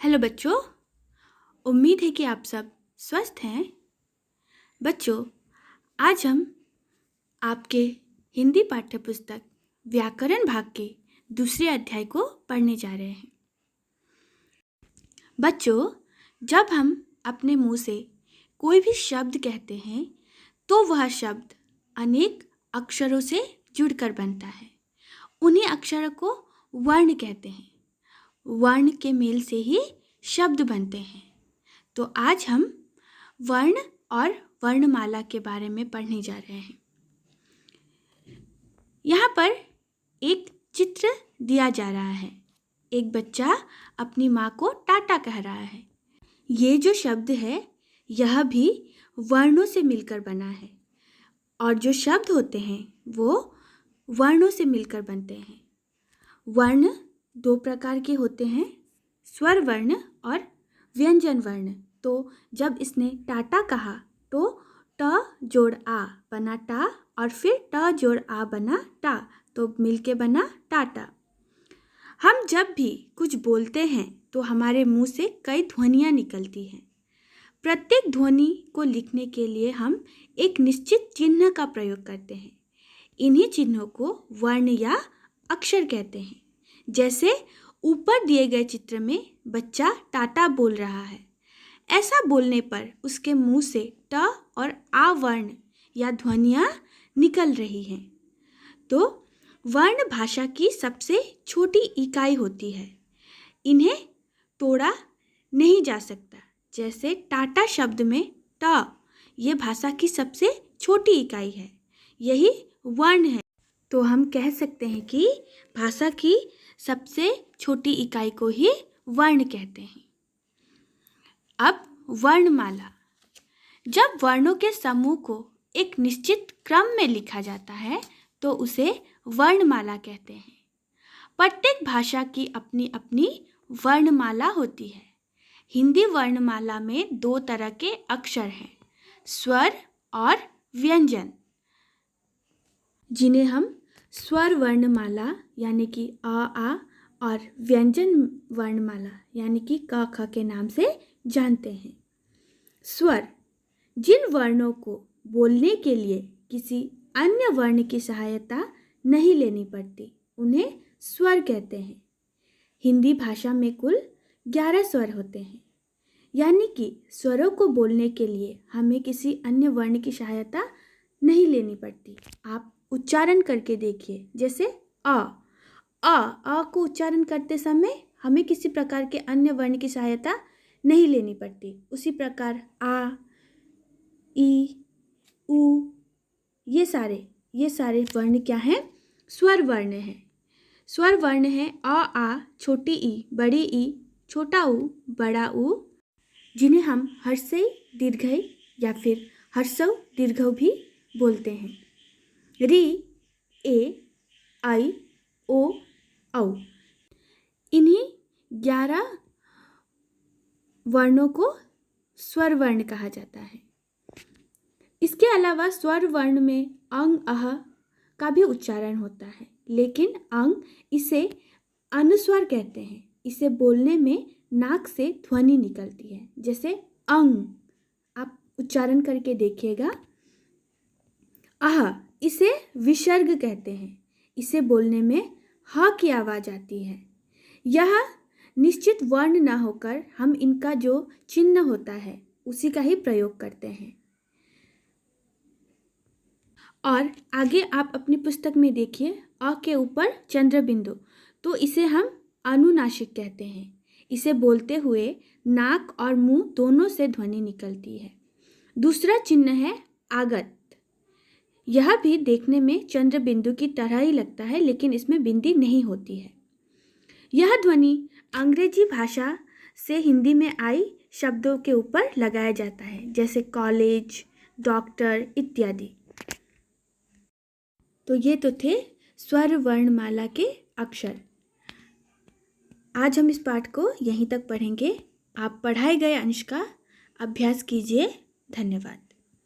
Hello बच्चों, उम्मीद है कि आप सब स्वस्थ हैं। बच्चों, आज हम आपके हिंदी पाठ्य पुस्तक व्याकरण भाग के दूसरे अध्याय को पढ़ने जा रहे हैं। बच्चों, जब हम अपने मुंह से कोई भी शब्द कहते हैं तो वह शब्द अनेक अक्षरों से जुड़कर बनता है। उन्हीं अक्षरों को वर्ण कहते हैं। वर्ण के मेल से ही शब्द बनते हैं। तो आज हम वर्ण और वर्णमाला के बारे में पढ़ने जा रहे हैं। यहाँ पर एक चित्र दिया जा रहा है। एक बच्चा अपनी माँ को टाटा कह रहा है। ये जो शब्द है यह भी वर्णों से मिलकर बना है और जो शब्द होते हैं वो वर्णों से मिलकर बनते हैं। वर्ण दो प्रकार के होते हैं, स्वर वर्ण और व्यंजन वर्ण। तो जब इसने टाटा कहा तो ट जोड़ आ बना टा और फिर ट जोड़ आ बना टा, तो मिलके बना टाटा। हम जब भी कुछ बोलते हैं तो हमारे मुंह से कई ध्वनियाँ निकलती हैं। प्रत्येक ध्वनि को लिखने के लिए हम एक निश्चित चिन्ह का प्रयोग करते हैं। इन्हीं चिन्हों को वर्ण या अक्षर कहते हैं। जैसे ऊपर दिए गए चित्र में बच्चा टाटा बोल रहा है। ऐसा बोलने पर उसके मुंह से ट और आ वर्ण या ध्वनियाँ निकल रही हैं। तो वर्ण भाषा की सबसे छोटी इकाई होती है। इन्हें तोड़ा नहीं जा सकता। जैसे टाटा शब्द में ट, ये भाषा की सबसे छोटी इकाई है, यही वर्ण है। तो हम कह सकते हैं कि भाषा की सबसे छोटी इकाई को ही वर्ण कहते हैं। अब वर्णमाला। जब वर्णों के समूह को एक निश्चित क्रम में लिखा जाता है तो उसे वर्णमाला कहते हैं। प्रत्येक भाषा की अपनी अपनी वर्णमाला होती है। हिंदी वर्णमाला में दो तरह के अक्षर हैं, स्वर और व्यंजन, जिन्हें हम स्वर वर्णमाला यानी कि आ और व्यंजन वर्णमाला यानी कि क ख के नाम से जानते हैं। स्वर, जिन वर्णों को बोलने के लिए किसी अन्य वर्ण की सहायता नहीं लेनी पड़ती, उन्हें स्वर कहते हैं। हिंदी भाषा में कुल 11 स्वर होते हैं, यानी कि स्वरों को बोलने के लिए हमें किसी अन्य वर्ण की सहायता नहीं लेनी पड़ती। आप उच्चारण करके देखिए। जैसे अ को उच्चारण करते समय हमें किसी प्रकार के अन्य वर्ण की सहायता नहीं लेनी पड़ती। उसी प्रकार आ, ई, उ, ये सारे वर्ण क्या हैं? स्वर वर्ण हैं। स्वर वर्ण है आ, छोटी ई, बड़ी ई, छोटा ऊ, बड़ा ऊ, जिन्हें हम हर्षई दीर्घई या फिर हर्षौ दीर्घौ भी बोलते हैं। री, ए, आई, ओ, औ। इन्हीं 11 वर्णों को स्वर वर्ण कहा जाता है। इसके अलावा स्वर वर्ण में अंग अह का भी उच्चारण होता है, लेकिन अंग इसे अनुस्वर कहते हैं। इसे बोलने में नाक से ध्वनि निकलती है। जैसे अंग, आप उच्चारण करके देखिएगा। आह, इसे विसर्ग कहते हैं। इसे बोलने में ह की आवाज़ आती है। यह निश्चित वर्ण न होकर हम इनका जो चिन्ह होता है उसी का ही प्रयोग करते हैं। और आगे आप अपनी पुस्तक में देखिए, अ के ऊपर चंद्र बिंदु, तो इसे हम अनुनासिक कहते हैं। इसे बोलते हुए नाक और मुंह दोनों से ध्वनि निकलती है। दूसरा चिन्ह है आगत। यह भी देखने में चंद्र बिंदु की तरह ही लगता है, लेकिन इसमें बिंदी नहीं होती है। यह ध्वनि अंग्रेजी भाषा से हिंदी में आई शब्दों के ऊपर लगाया जाता है, जैसे कॉलेज, डॉक्टर इत्यादि। तो ये तो थे स्वर वर्णमाला के अक्षर। आज हम इस पाठ को यहीं तक पढ़ेंगे। आप पढ़ाए गए अंश का अभ्यास कीजिए। धन्यवाद।